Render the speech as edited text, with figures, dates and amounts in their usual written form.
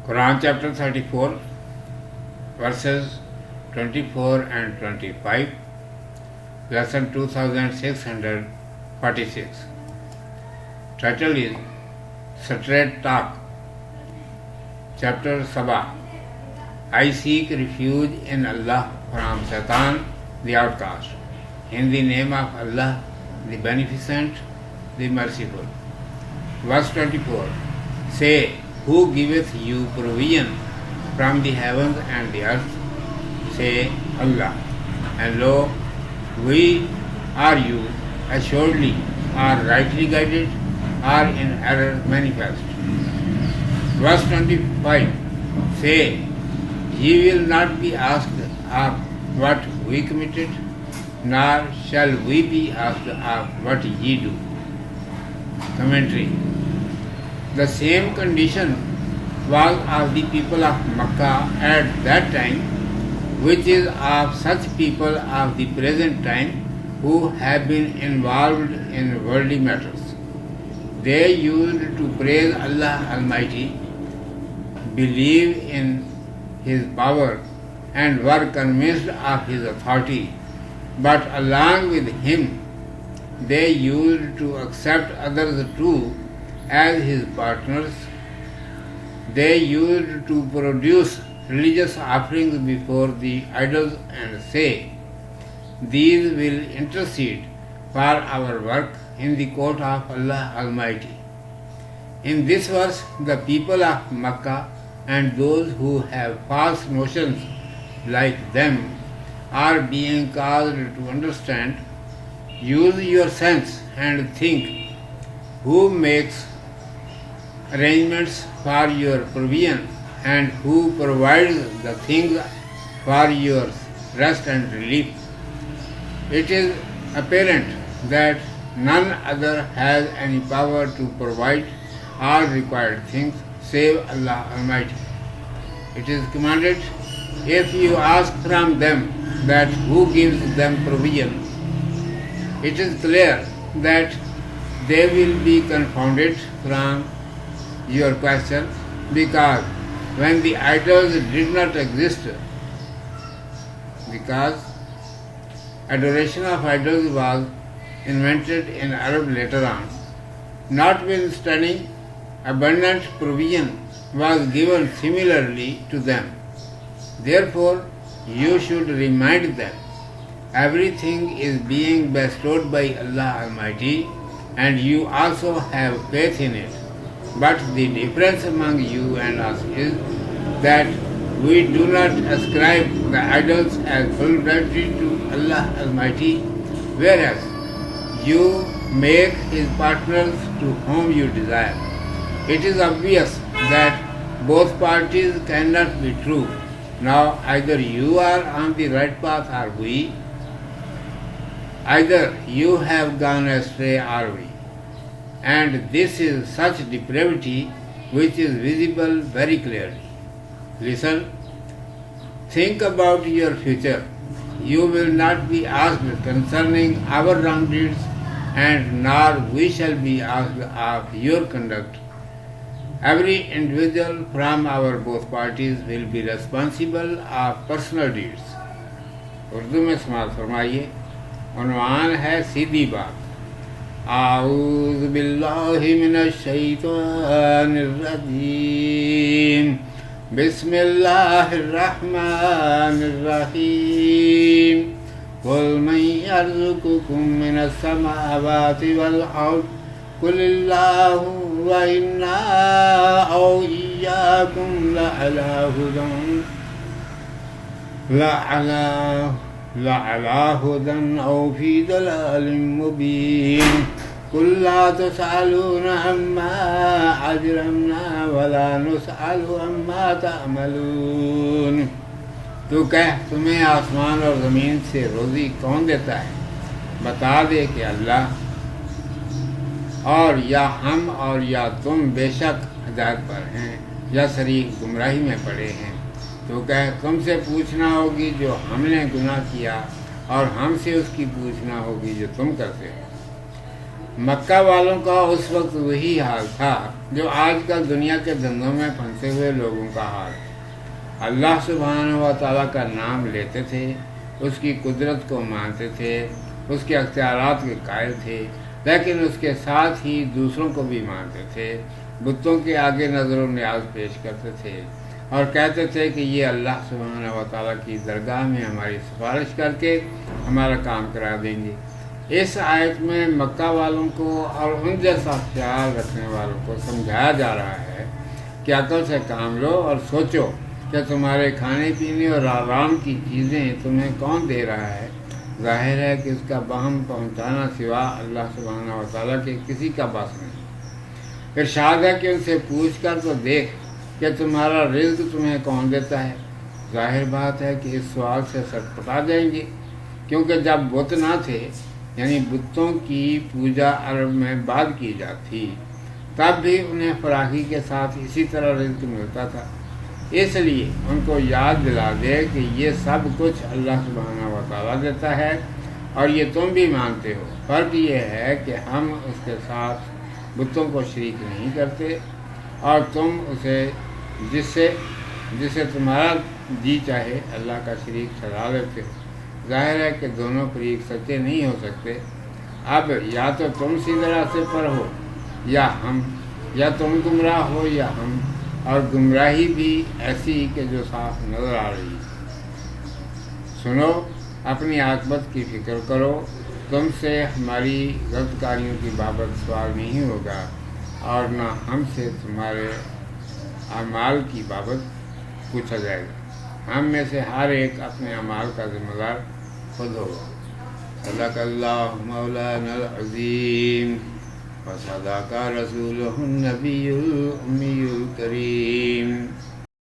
Quran chapter 34 verses 24 and 25, lesson 2646. Title is Straight Talk. Chapter Sabah. I seek refuge in Allah from Satan, the outcast. In the name of Allah, the Beneficent, the Merciful. Verse 24. Say, who giveth you provision from the heavens and the earth? Say, Allah. And lo, we are you assuredly are rightly guided, are in error manifest. Verse 25. Say, ye will not be asked of what we committed, nor shall we be asked of what ye do. Commentary. The same condition was of the people of Makkah at that time, which is of such people of the present time who have been involved in worldly matters. They used to praise Allah Almighty, believe in His power, and were convinced of His authority, but along with Him they used to accept others too as His partners. They used to produce religious offerings before the idols and say, these will intercede for our work in the court of Allah Almighty. In this verse, the people of Makkah and those who have false notions like them are being caused to understand. Use your sense and think. Who makes arrangements for your provision and who provides the things for your rest and relief? It is apparent that none other has any power to provide all required things save Allah Almighty. It is commanded, if you ask from them that who gives them provision, it is clear that they will be confounded from your question, because when the idols did not exist, because adoration of idols was invented in Arab later on, notwithstanding abundant provision was given similarly to them. Therefore, you should remind them, everything is being bestowed by Allah Almighty, and you also have faith in it. But the difference among you and us is that we do not ascribe the idols as full gratitude to Allah Almighty, whereas you make His partners to whom you desire. It is obvious that both parties cannot be true. Now either you are on the right path or we, either you have gone astray or we. And this is such depravity which is visible very clearly. Listen, think about your future. You will not be asked concerning our wrong deeds, and nor we shall be asked of your conduct. Every individual from our both parties will be responsible of personal deeds. Urdu میں سماعت فرمائیے. عنوان ہے سیدھی بات. اعوذ باللہ من الشیطان الرجیم. بسم اللہ الرحمن الرحیم. قل من یرزقکم من السماوات والارض قل اللہ وإنا أو إياكم لعلى هدى أو في ضلال مبين. قل لا تسألون عما أجرمنا ولا نسأل عما تعملون. تو کہہ, تمہیں آسمان اور زمین سے روزی کون دیتا ہے؟ بتا دے کہ اللہ. اور یا ہم اور یا تم بے شک ہدایت پر ہیں یا شریک گمراہی میں پڑے ہیں. تو کہہ, تم سے پوچھنا ہوگی جو ہم نے گناہ کیا, اور ہم سے اس کی پوچھنا ہوگی جو تم کرتے ہو. مکہ والوں کا اس وقت وہی حال تھا جو آج کل دنیا کے دھندوں میں پھنسے ہوئے لوگوں کا حال ہے۔ اللہ سبحانہ و تعالیٰ کا نام لیتے تھے، اس کی قدرت کو مانتے تھے، اس کے اختیارات کے قائل تھے، لیکن اس کے ساتھ ہی دوسروں کو بھی مانتے تھے، بتوں کے آگے نظر و نیاز پیش کرتے تھے اور کہتے تھے کہ یہ اللہ سبحانہ و تعالیٰ کی درگاہ میں ہماری سفارش کر کے ہمارا کام کرا دیں گے۔ اس آیت میں مکہ والوں کو اور ان جیسا خیال رکھنے والوں کو سمجھایا جا رہا ہے کہ عقل سے کام لو اور سوچو کہ تمہارے کھانے پینے اور آرام کی چیزیں تمہیں کون دے رہا ہے۔ ظاہر ہے کہ اس کا باہم پہنچانا سوا اللہ سبحانہ و تعالیٰ کے کسی کا بس نہیں۔ ارشاد ہے کہ ان سے پوچھ کر تو دیکھ کہ تمہارا رزق تمہیں کون دیتا ہے۔ ظاہر بات ہے کہ اس سوال سے سٹپٹا جائیں گے، کیونکہ جب بت نہ تھے، یعنی بتوں کی پوجا عرب میں بعد کی جاتی، تب بھی انہیں فراخی کے ساتھ اسی طرح رزق ملتا تھا۔ اس لیے ان کو یاد دلا دے کہ یہ سب کچھ اللہ سبحانہ و تعالیٰ دیتا ہے اور یہ تم بھی مانتے ہو۔ فرق یہ ہے کہ ہم اس کے ساتھ بتوں کو شریک نہیں کرتے اور تم اسے جسے تمہارا جی چاہے اللہ کا شریک ٹھہرا لیتے ہو۔ ظاہر ہے کہ دونوں فریق سچے نہیں ہو سکتے۔ اب یا تو تم سیدھے راستے پر ہو یا ہم، یا تم گمراہ ہو یا ہم، اور گمراہی بھی ایسی کہ جو صاف نظر آ رہی ہے۔ سنو، اپنی عاقبت کی فکر کرو، تم سے ہماری غلط کاریوں کی بابت سوال نہیں ہوگا اور نہ ہم سے تمہارے اعمال کی بابت پوچھا جائے گا۔ ہم میں سے ہر ایک اپنے اعمال کا ذمہ دار خود ہوگا۔ صدق اللہ مولانا العظیم وصدق رسولہ النبی الامی الکریم۔